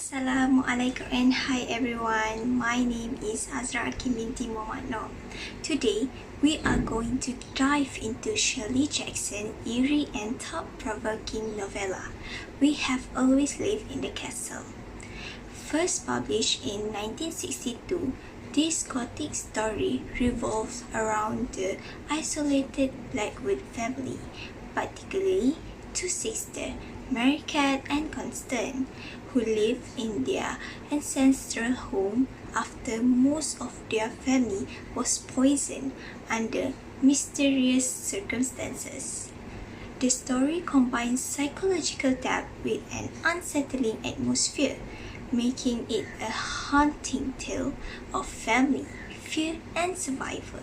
Assalamualaikum and hi everyone. My name is Azra Akin binti Mohd. Today we are going to dive into Shirley Jackson's eerie and thought-provoking novella, We Have Always Lived in the Castle. First published in 1962, this gothic story revolves around the isolated Blackwood family, particularly two sisters, Mary Cat and Constance, who live in their ancestral home after most of their family was poisoned under mysterious circumstances. The story combines psychological depth with an unsettling atmosphere, making it a haunting tale of family, fear, and survival.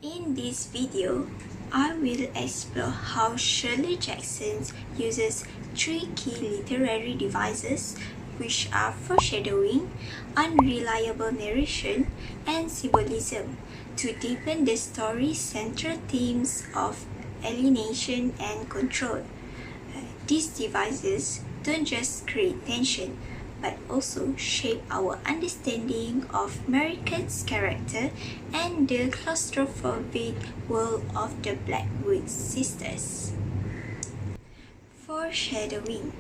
In this video, I will explore how Shirley Jackson uses three key literary devices, which are foreshadowing, unreliable narration, and symbolism, to deepen the story's central themes of alienation and control. These devices don't just create tension, but also shape our understanding of Mary Cat's character and the claustrophobic world of the Blackwood sisters. Foreshadowing.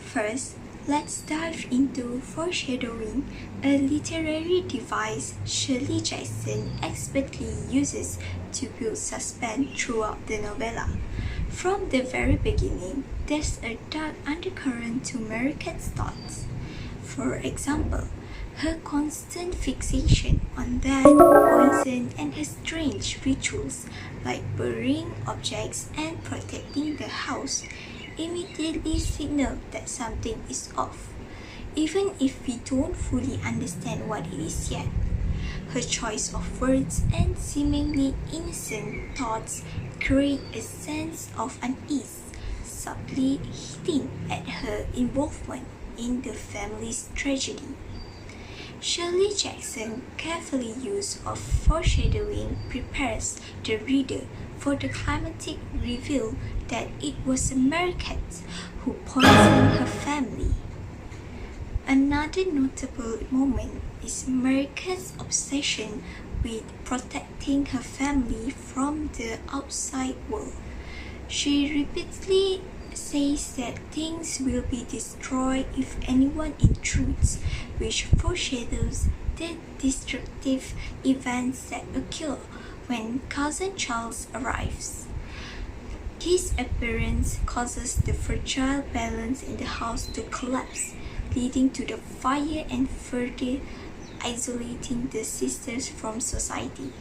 First, let's dive into foreshadowing, a literary device Shirley Jackson expertly uses to build suspense throughout the novella. From the very beginning, there's a dark undercurrent to Mary Cat's thoughts. For example, her constant fixation on death, poison, and her strange rituals like burying objects and protecting the house immediately signal that something is off, even if we don't fully understand what it is yet. Her choice of words and seemingly innocent thoughts create a sense of unease, subtly hinting at her involvement in the family's tragedy. Shirley Jackson's carefully use of foreshadowing prepares the reader for the climactic reveal that it was Mary Cat who poisoned her family. Another notable moment is Mary Cat's obsession with protecting her family from the outside world. She repeatedly says that things will be destroyed if anyone intrudes, which foreshadows the destructive events that occur when Cousin Charles arrives. His appearance causes the fragile balance in the house to collapse, leading to the fire and further isolating the sisters from society.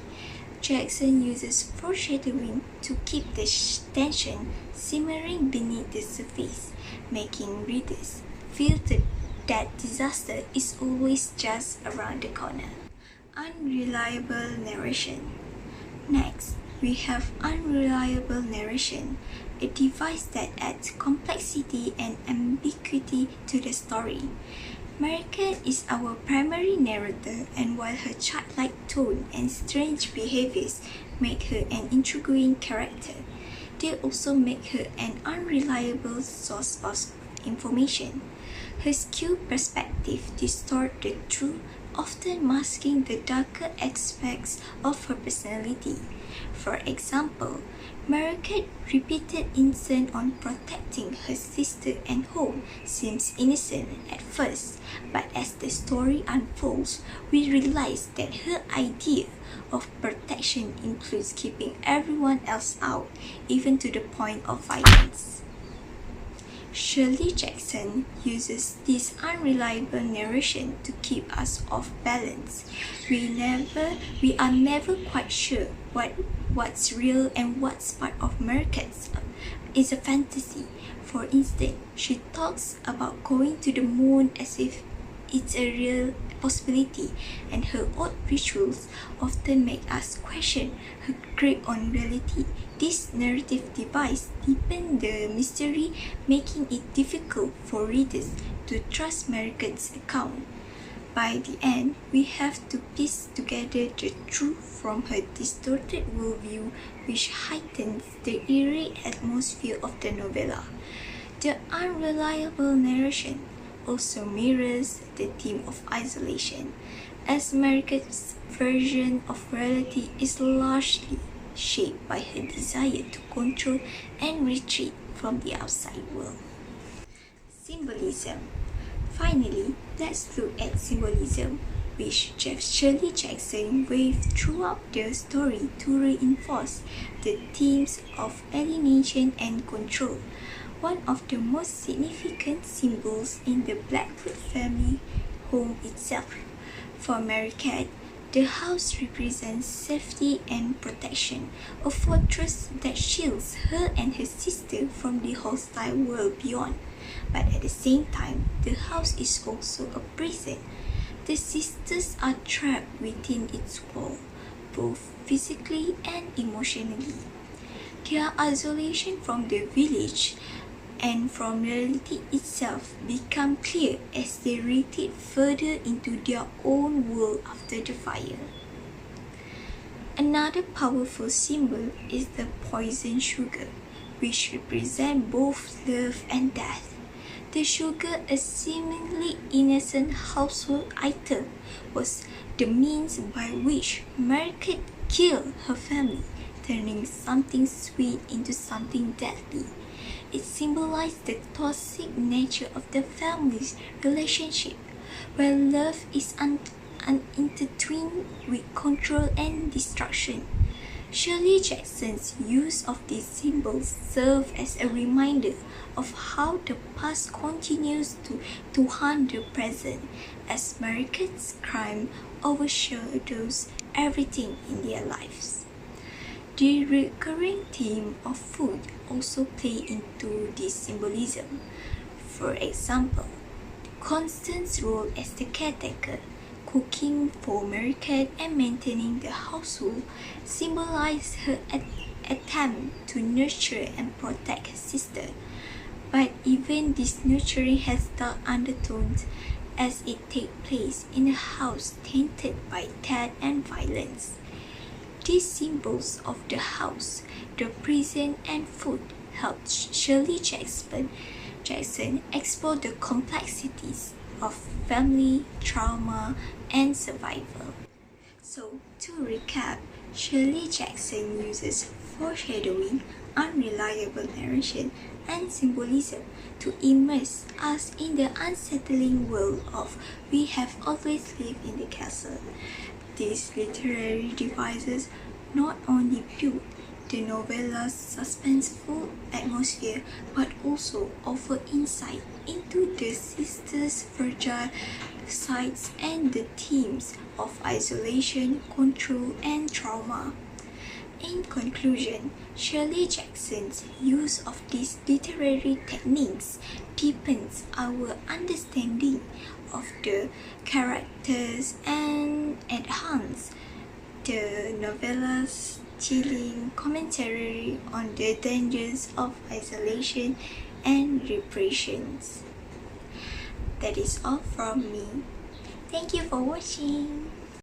Jackson uses foreshadowing to keep the tension simmering beneath the surface, making readers feel that disaster is always just around the corner. Unreliable narration. Next, we have unreliable narration, a device that adds complexity and ambiguity to the story. Mary Cat is our primary narrator, and while her childlike tone and strange behaviors make her an intriguing character, they also make her an unreliable source of information. Her skewed perspective distorts the truth, often masking the darker aspects of her personality. For example, Mary Cat's repeated insistence on protecting her sister and home seems innocent at first, but as the story unfolds, we realize that her idea of protection includes keeping everyone else out, even to the point of violence. Shirley Jackson uses this unreliable narration to keep us off balance. We are never quite sure what's real and what's part of Mary Cat's is a fantasy. For instance, she talks about going to the moon as if it's a real possibility, and her odd rituals often make us question her grip on reality. This narrative device deepens the mystery, making it difficult for readers to trust Mary Cat's account. By the end, we have to piece together the truth from her distorted worldview, which heightens the eerie atmosphere of the novella. The unreliable narration also mirrors the theme of isolation, as Margaret's version of reality is largely shaped by her desire to control and retreat from the outside world. Symbolism. Finally, let's look at symbolism, which Shirley Jackson waved throughout the story to reinforce the themes of alienation and control. One of the most significant symbols in the Blackwood family home itself. For Mary-Cat, the house represents safety and protection, a fortress that shields her and her sister from the hostile world beyond. But at the same time, the house is also a prison. The sisters are trapped within its wall, both physically and emotionally. Their isolation from the village and from reality itself become clear as they retreat further into their own world after the fire. Another powerful symbol is the poison sugar, which represents both love and death. The sugar, a seemingly innocent household item, was the means by which Margaret killed her family, turning something sweet into something deadly. It symbolized the toxic nature of the family's relationship, where love is intertwined with control and destruction. Shirley Jackson's use of these symbols serve as a reminder of how the past continues to haunt the present, as Margaret's crime overshadows everything in their lives. The recurring theme of food also plays into this symbolism. For example, Constance's role as the caretaker, cooking for Mary-Cat and maintaining the household, symbolized her attempt to nurture and protect her sister. But even this nurturing has dark undertones, as it takes place in a house tainted by death and violence. These symbols of the house, the prison, and food helped Shirley Jackson explore the complexities of family, trauma, and survival. So, to recap, Shirley Jackson uses foreshadowing, unreliable narration, and symbolism to immerse us in the unsettling world of "We Have Always Lived in the Castle." These literary devices not only build the novella's suspenseful atmosphere but also offer insight into the sisters' fragile sides and the themes of isolation, control, and trauma. In conclusion, Shirley Jackson's use of these literary techniques deepens our understanding of the characters and enhance the novella's chilling commentary on the dangers of isolation and repressions. That is all from me. Thank you for watching.